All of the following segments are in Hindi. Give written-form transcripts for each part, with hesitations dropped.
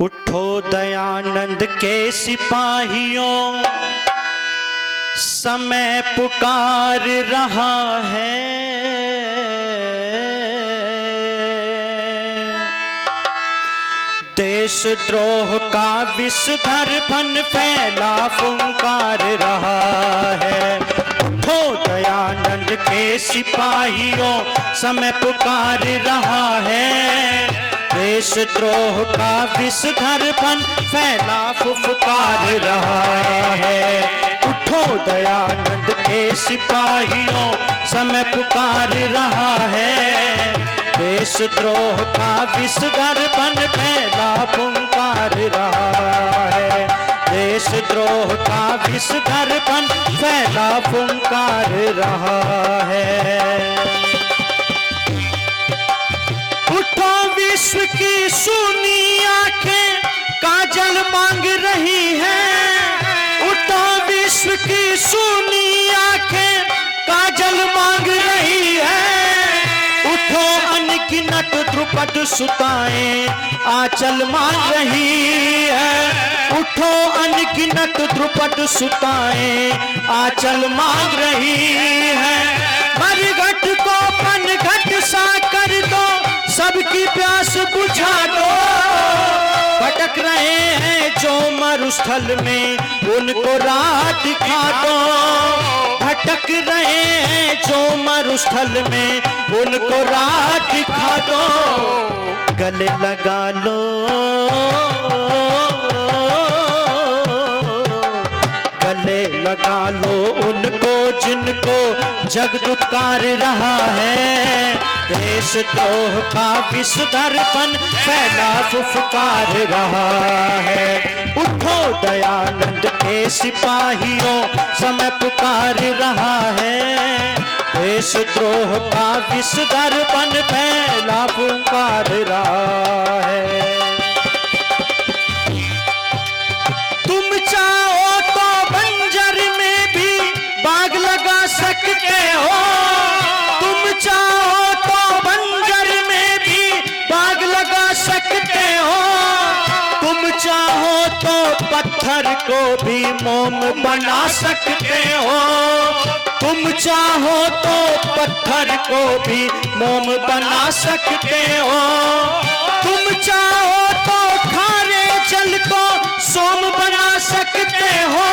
उठो दयानंद के सिपाहियों, समय पुकार रहा है। देशद्रोह का विषधर फन फैला फुंकार रहा है। उठो दयानंद के सिपाहियों, समय पुकार रहा है। देशद्रोह का विषधर फन फैला फुफकार रहा है। उठो दयानंद के सिपाहियों, समय पुकार रहा है। देशद्रोह का विषधर फन फैला फुंकार रहा है। देशद्रोह का विषधर फन फैला फुंकार रहा है। उठो विश्व की सूनी आंखें काजल मांग रही हैं। उठो विश्व की सूनी आंखें काजल मांग रही हैं। उठो अनगिनत ध्रुपद सुताएं आंचल मांग रही है। उठो अनगिनत ध्रुपद सुताएं आंचल मांग रही है। मरघट को पनघट सा कर दो, सबकी प्यास बुझा दो। भटक रहे हैं जो मरुस्थल में, उनको राह दिखा दो। भटक रहे हैं जो मरुस्थल में, उनको राह दिखा दो। गले लगा लो, गले लगा लो उनको जिनको जग दुत्कार रहा है। देशद्रोह का विषधर फन फैला फुफकार रहा है। उठो दयानंद के सिपाहियों, समय पुकार रहा है। देशद्रोह का विषधर फन फैला फुफकार रहा है। तुम चाहो तो बंजर में भी बाग लगा सकते हो। तुम चाहो तो बंजर में भी बाग लगा सकते हो। तुम चाहो तो पत्थर को भी मोम बना सकते हो। तुम चाहो तो पत्थर को भी मोम बना सकते हो। तुम चाहो तो खारे जल को सोम बना सकते हो।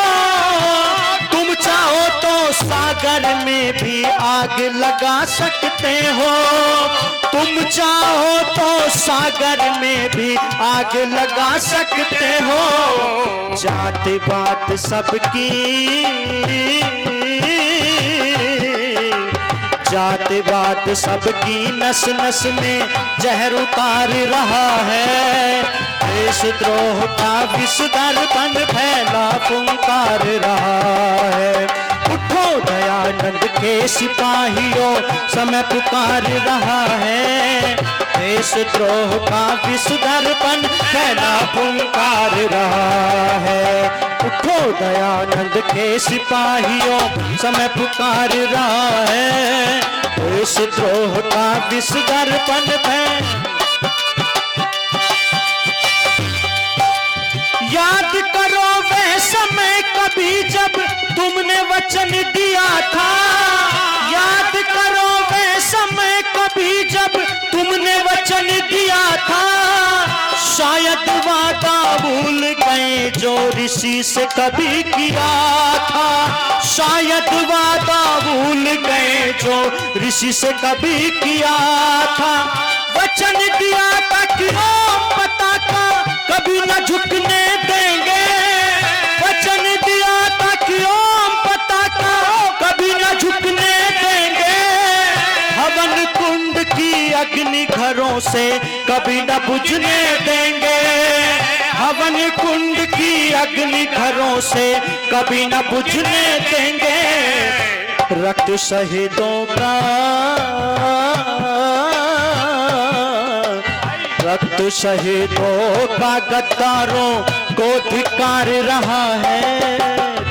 तुम चाहो तो सागर में भी आग लगा सकते हो। तुम चाहो तो सागर में भी आग लगा सकते हो। जात बात सबकी, जात बात सबकी नस नस में जहर उतार रहा है। देशद्रोह का विषधर फन फैला फुंकार रहा है। उठो दयानंद के सिपाहियों, समय पुकार रहा है। देशद्रोह का विषधर फन फैला फुंकार रहा है। उठो दयानंद के सिपाहियों, समय पुकार रहा है। देशद्रोह का विषधर फन फैला। याद करो वह समय कभी जब तुमने वचन दिया था। याद करो वह समय कभी जब तुमने वचन दिया था। शायद वादा भूल गए जो ऋषि से कभी किया था। शायद वादा भूल गए जो ऋषि से कभी किया था। वचन दिया था कि ओम पताका कभी न झुकने देंगे। वचन दिया था कि ओम पताका कभी न झुकने देंगे। हवन कुंड की अग्नि घरों से कभी न बुझने देंगे। हवन कुंड की अग्नि घरों से कभी न बुझने देंगे। रक्त शहीदों का, रक्त शहीदों का गद्दारों को धिक्कार रहा है।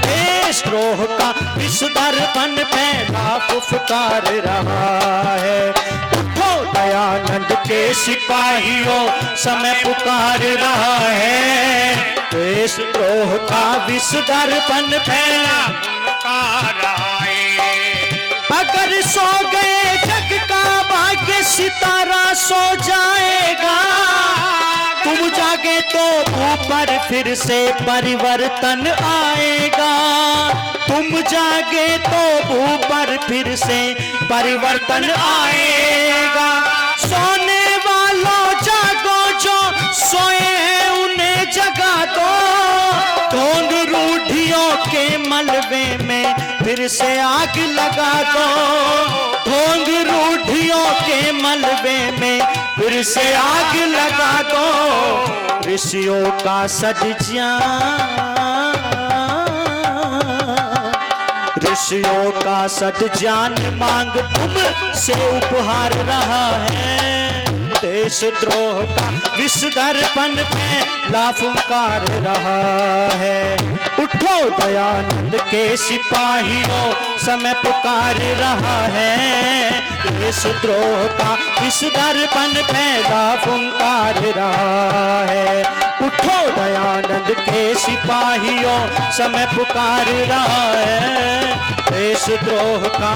देशद्रोह का विषधर फन फैला फुफकार रहा है। उठो दयानंद के सिपाहियों समय पुकार रहा है, देशद्रोह का विष दर्पण फैला रहा है। अगर सो गए जग का भाग्य सितारा सो जाएगा, तुम जागे तो ऊपर फिर से परिवर्तन आएगा, तुम जागे तो ऊपर फिर से परिवर्तन आएगा। सोने वालों जागो, जो सोए हैं उन्हें जगा दो, ढोंग रूढ़ियों के मलबे में फिर से आग लगा दो, ढोंग रूढ़ियों के मलबे में फिर से आग लगा दो। ऋषियों का सज ऋषियों का सद जान मांग तुम से उपहार रहा है, देशद्रोह का विष दर्पण फैला फुंकार रहा है। उठो दयानंद के सिपाहियों समय पुकार रहा है, देशद्रोह का विष दर्पण फैला फुंकार रहा है। उठो दयानंद के सिपाहियों समय पुकार रहा है, देशद्रोह का।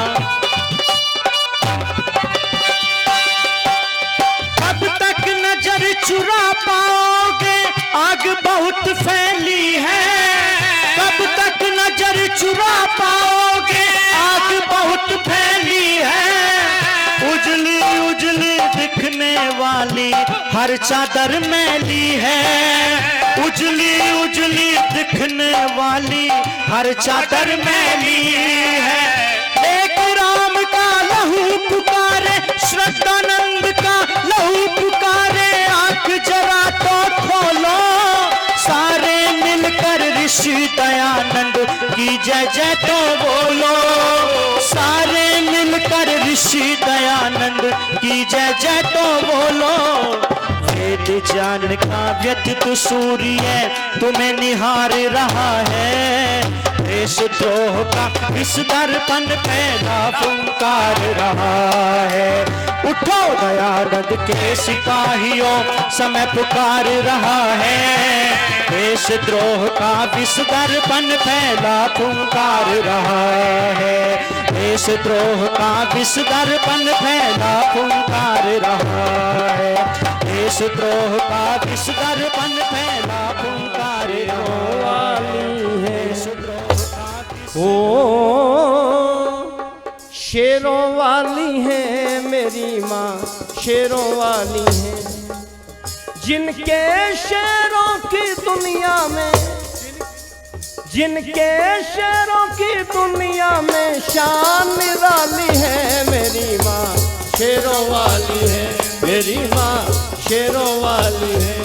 कब तक नजर चुरा पाओगे, आग बहुत फैली है, कब तक नजर चुरा पाओगे, आग बहुत फैली है। उजली उजली दिखने वाली हर चादर मैली है, उजली उजली दिखने वाली हर चादर मैली है। एक राम का लहू पुकारे, श्रद्धानंद का लहू पुकारे, आंख जरा तो खोलो, सारे मिलकर ऋषि दयानंद की जय जय तो बोलो, सारे मिलकर ऋषि दयानंद की जय जय तो बोलो। वेद ज्ञान का व्यतीत सूर्य तुम्हें निहार रहा है, देशद्रोह का विष दर्पण फैला फुंकार रहा है। उठो दयानंद के सिपाहियों समय पुकार रहा है, देशद्रोह का विष दर्पण फैला फुंकार रहा है, देशद्रोह का विष दर्पण फैला फुंकार रहा है, देशद्रोह का विष दर्पण फैला फुंकार रहा है। ओ शेरों वाली है मेरी माँ, शेरों वाली है, जिनके शेरों की दुनिया में, जिनके शेरों की दुनिया में शान निराली है। मेरी माँ शेरों वाली है, मेरी माँ शेरों वाली है,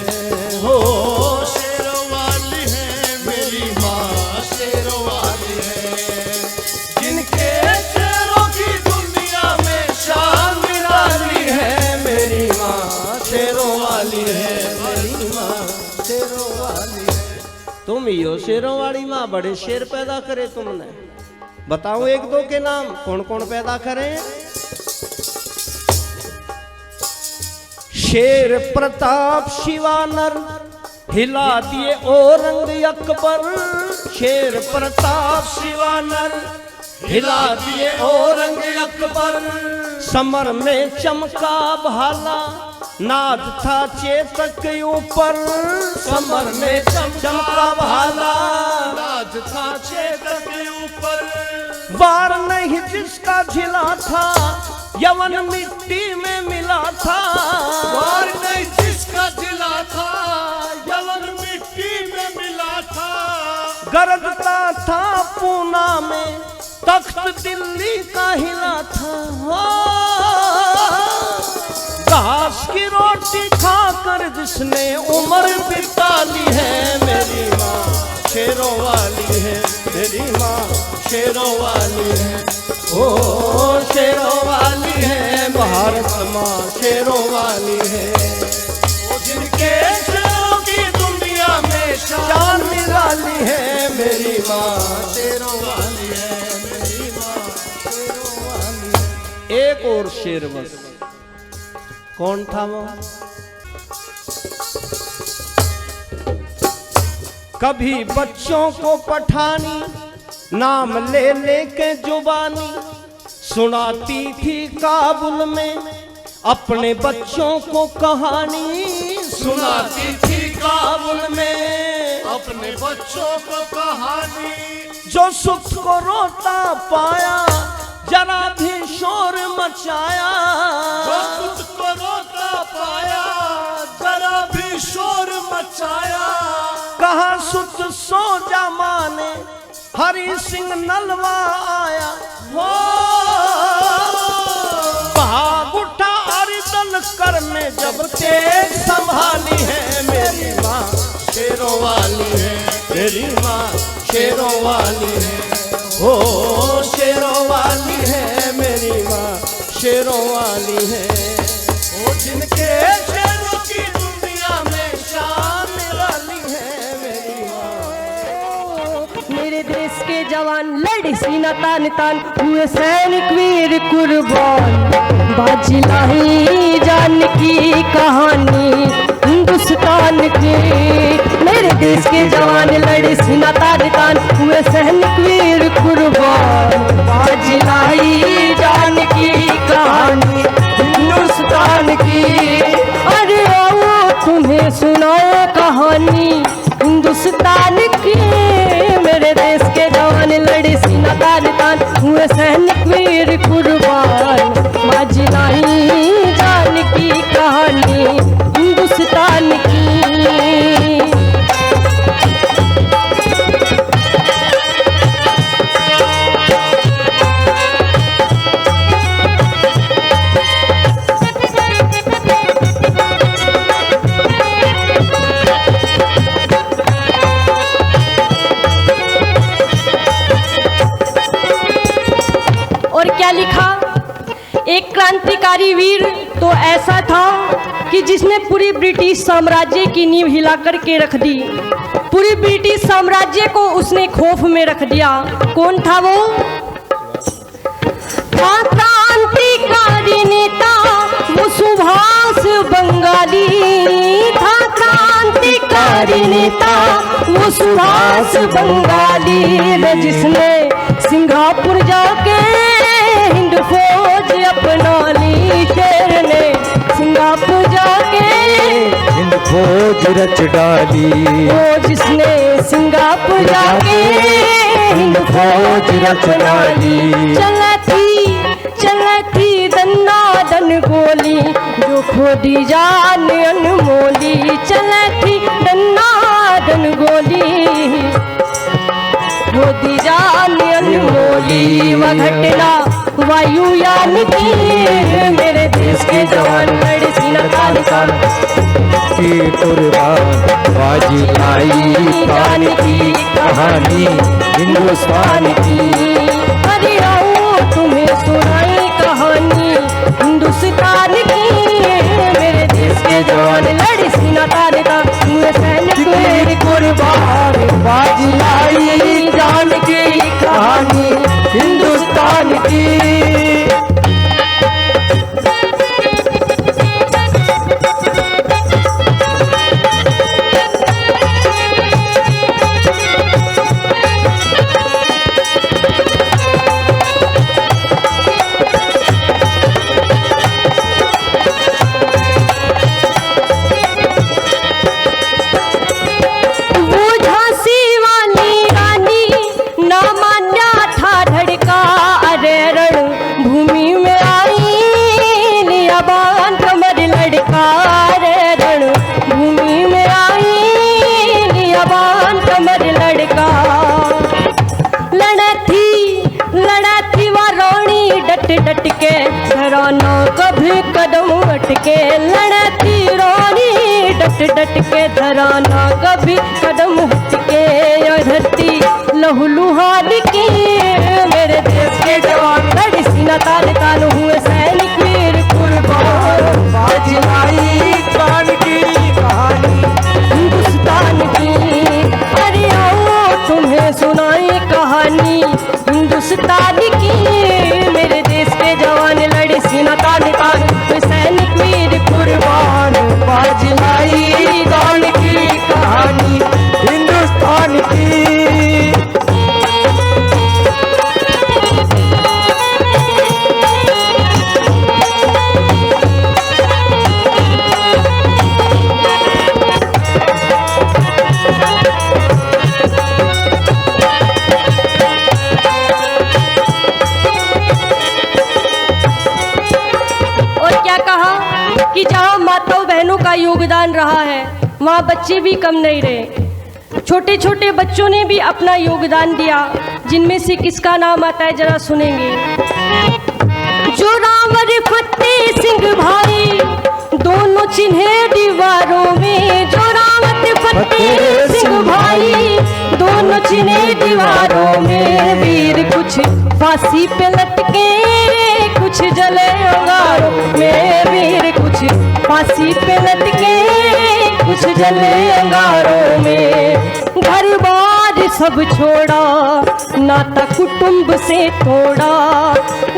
हो शेरों वाली है मेरी माँ, शेरों वाली है, जिनके शेरों की दुनिया में शान निराली है। मेरी माँ शेरों वाली है, मेरी माँ शेरों वाली है। तुम ही हो शेरों वाली माँ, बड़े शेर पैदा करे तुमने। बताओ एक दो के नाम, कौन कौन पैदा करे? शेर प्रताप शिवानर हिला दिए औरंग अकबर, शेर प्रताप शिवानर हिला दिए औरंग अकबर। समर में चमका भाला, नाद था चेतक ऊपर, समर में चमका भाला, नाद था चेतक ऊपर। वार नहीं जिसका झिला था, यवन मिट्टी में मिला था, वार नहीं जिसका झिला था, यवन मिट्टी में मिला था। गरजता था पूना में, तख्त दिल्ली का हिला था। घास की रोटी खाकर जिसने उम्र बिताली है। मेरी माँ शेरों वाली है, मेरी माँ शेरों वाली है, ओ शेरों वाली है, भारत माँ शेरों वाली है। जिनके शेरों की दुनिया में शान निराली है। मेरी माँ शेरों वाली है, मेरी माँ शेरों वाली है। एक और शेर बस, कौन था वो? कभी बच्चों को पठानी नाम ले लेके जुबानी सुनाती थी काबुल में अपने बच्चों को कहानी। सुनाती थी काबुल में अपने बच्चों को कहानी। जो सुख को रोता पाया जरा भी शोर मचाया। जो सुख को रोता पाया जरा भी शोर मचाया। कहा सुत सो जा माने हरि सिंह नलवा आया। हो भाग उठा अरिदल कर में जब तेज संभाली है मेरी माँ शेरों वाली है। मेरी माँ शेरों वाली है। हो शेरों वाली है मेरी माँ शेरों वाली है। वो जिनके शेरों की दुनिया में शान निराली है मेरी माँ। मेरे देश के जवान लड़े सीना तान तान हुए सैनिक वीर कुर्बान। बाजी लाही जान की कहानी हिंदुस्तान की। मेरे देश के जवान लड़े सीना तान तान हुए सैनिक वीर कुर्बान। बाजी लाही जान की कहानी हिंदुस्तान की। अरे आओ तुम्हें सुनाओ कहानी हिंदुस्तान की। मेरे देश के जवान लड़े सीना तान तान हुए सैनिक वीर कुर्बान। बाजी लाही जान की कहानी हिंदुस्तान की। और क्या लिखा? एक क्रांतिकारी वीर तो ऐसा था कि जिसने पूरी ब्रिटिश साम्राज्य की नींव हिलाकर के रख दी। पूरी ब्रिटिश साम्राज्य को उसने खौफ में रख दिया। कौन था वो? था क्रांतिकारी नेता वो सुभाष बंगाली। था क्रांतिकारी नेता वो सुभाष बंगाली। जिसने सिंगापुर जाके हिंद फौज अपना ली। शेर ने सिंगापुर जाके हिंद फौज रच डाली। वो जिसने सिंगापुर जाके हिंद फौज रच डाली। चलती दन्ना दन गोली जो खोदी जान अनमोली। चलती दन्ना दन गोली खोदी जान अनमोली। वह घटना वायुयान की। मेरे देश के जवान लड़े सीना तान तान की कुर्बान। बाजी लाई जान की कहानी हिंदुस्तान की। अरे आओ तुम्हें सुनाई कहानी हिंदुस्तान की। मेरे देश के जवान लड़े सीना तान तान हुए सैनिक वीर कुर्बान। बाजी लाई जान की कहानी हिंदुस्तान की। डट के धराना कभी कदम अटके। लड़ती रानी डट के धराना कभी कदम हटके। यह धरती लहूलुहान की। मेरे देश के जवान लड़े सीना तान तान हुए सैनिक वीर कुर्बान। बाजी लाई जान की कहानी हिंदुस्तान की। अरे आओ तुम्हें सुनाई कहानी हिंदुस्तान की। मेरे देश के जवान लड़े सीना तान तान सैनिक वीर रहा है वहाँ बच्चे भी कम नहीं रहे। छोटे छोटे बच्चों ने भी अपना योगदान दिया, जिनमें से किसका नाम आता है जरा सुनेंगे। जोरावर फतेह सिंह भाई दोनों चिन्हे दीवारों में, जोरावर फतेह सिंह भाई दोनों चिन्हे दीवारों में। वीर कुछ फांसी पे लटके कुछ जले अंगारों में, वीर कुछ फांसी पे लटके कुछ जले अंगारों में। घर बार सब छोड़ा नाता कुटुंब से तोड़ा,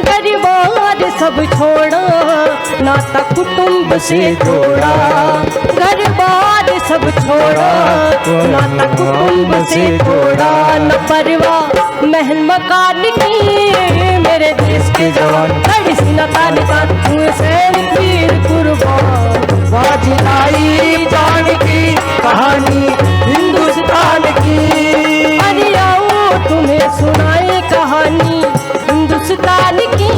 घर बार सब छोड़ा नाता कुटुंब से तोड़ा, घर बार सब छोड़ा नाता कुटुंब से तोड़ा। न परवाह महल मकान की मेरे देश के जवान, लड़ी सीना तान तान हुए सैनिक वीर कुर्बान। बाजी आई जान की कहानी हिंदुस्तान की, अरे आओ तुम्हें सुनाए कहानी हिंदुस्तान की।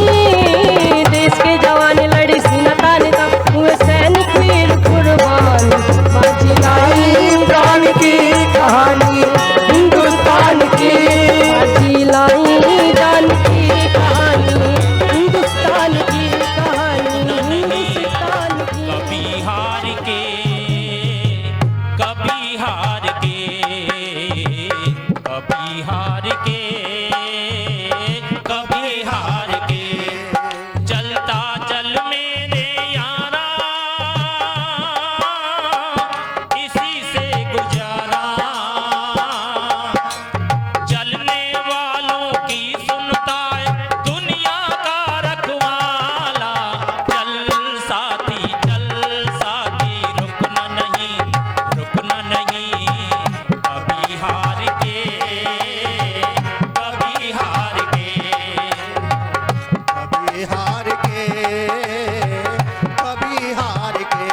देश के जवान लड़ी सीना तान तान हुए सैनिक वीर कुर्बान। बाजी लाई जान की कहानी हिंदुस्तान की, बाजी लाई जान की कहानी हिंदुस्तान की, कहानी हिंदुस्तान की। कभी हार के कभी हार के कभी हार के कभी हार के, चलता चल मेरे यारा इसी से गुजारा। चलने वालों की सुनता है दुनिया का रखवाला। चल साथी रुकना नहीं कभी हार के कभी हार के। कभी हार के कभी हार के।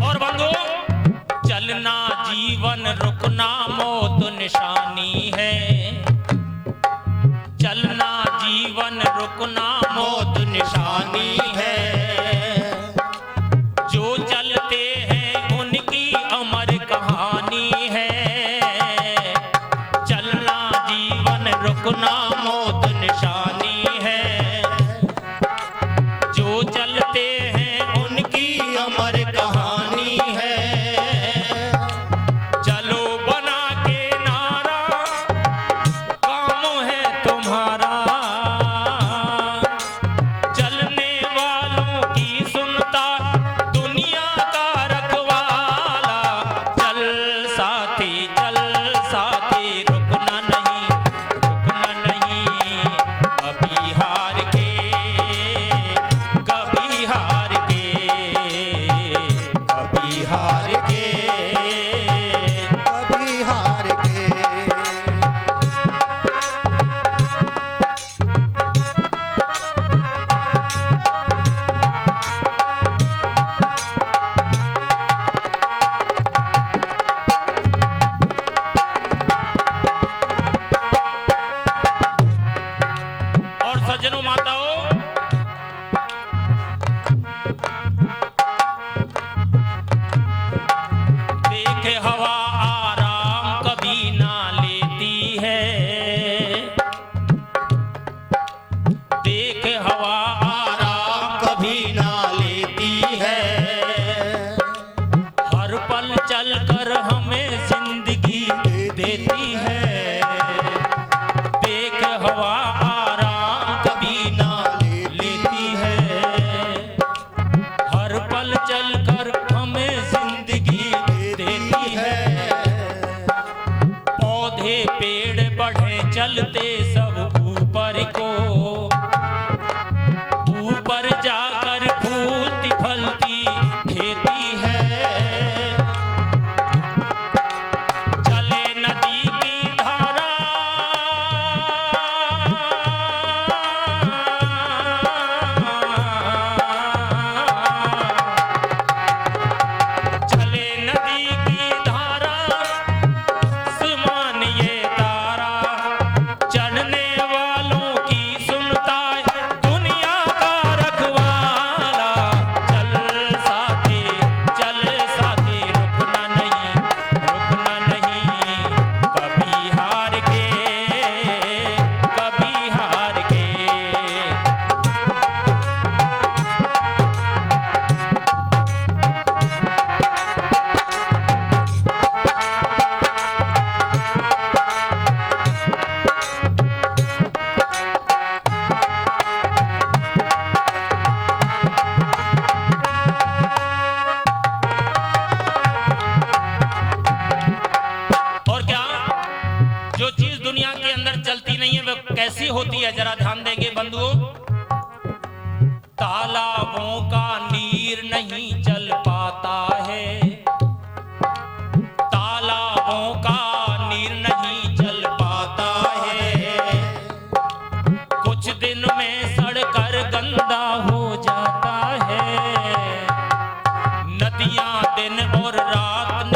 और बंधु, चलना जीवन रुकना मौत निशानी है। चलना जीवन रुकना मौत निशानी है। जो चलते हैं उनकी अमर कहानी है। चलना जीवन रुकना मौत निशानी है। जो चलते हैं उनकी अमर कहानी है। चलो बना के नारा काम है तुम्हारा। चलने वालों की सुनता दुनिया का रखवाला। चल साथी रुकना नहीं कभी हार के कभी हार के कभी हार के। कभी हार के। और सज्जनों माताओं, देखे हवा आराम कभी ना लेती है। देखे हवा आराम कभी ना लेती है। हर पल चलकर हमें जिंदगी देती है। देख हवा आराम कभी ना लेती है। हर पल चलकर हमें जिंदगी देती है। पौधे पेड़ बढ़े चलते सब ऊपर को, ऊपर जाकर फूलती फलती खेती है। चले नदी की धारा कैसी होती है, जरा ध्यान देंगे बंधुओं। तालाबों का नीर नहीं चल पाता है, तालाबों का नीर नहीं चल पाता है, कुछ दिन में सड़कर गंदा हो जाता है। नदियां दिन और रात